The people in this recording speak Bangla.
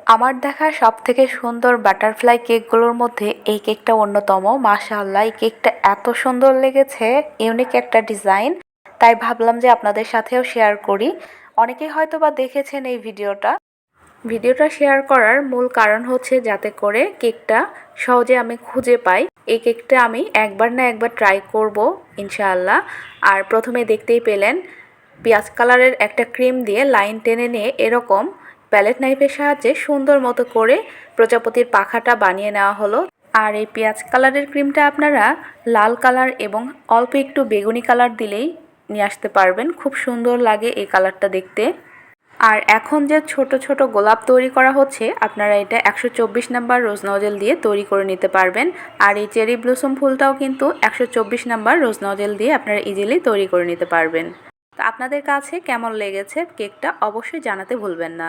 আমার দেখা সবথেকে সুন্দর বাটারফ্লাই কেকগুলোর মধ্যে এই কেকটা অন্যতম। মাশাআল্লাহ, এই কেকটা এত সুন্দর লেগেছে, ইউনিক একটা ডিজাইন। তাই ভাবলাম যে আপনাদের সাথেও শেয়ার করি। অনেকেই হয়তো বা দেখেছেন এই ভিডিওটা শেয়ার করার মূল কারণ হচ্ছে যাতে করে কেকটা সহজে আমি খুঁজে পাই। এই কেকটা আমি একবার না একবার ট্রাই করব ইনশাআল্লাহ। আর প্রথমে দেখতেই পেলেন পেঁয়াজ কালারের একটা ক্রিম দিয়ে লাইন টেনে নিয়ে এরকম প্যালেট নাইফের সাহায্যে সুন্দর মতো করে প্রজাপতির পাখাটা বানিয়ে নেওয়া হলো। আর এই পেঁয়াজ কালারের ক্রিমটা আপনারা লাল কালার এবং অল্প একটু বেগুনি কালার দিলেই নিয়ে আসতে পারবেন। খুব সুন্দর লাগে এই কালারটা দেখতে। আর এখন যে ছোট ছোট গোলাপ তৈরি করা হচ্ছে, আপনারা এটা 124 নাম্বার রোজ নজেল দিয়ে তৈরি করে নিতে পারবেন। আর এই চেরি ব্লসম ফুলটাও কিন্তু 124 নাম্বার রোজ নজেল দিয়ে আপনারা ইজিলি তৈরি করে নিতে পারবেন। তো আপনাদের কাছে কেমন লেগেছে কেকটা অবশ্যই জানাতে ভুলবেন না।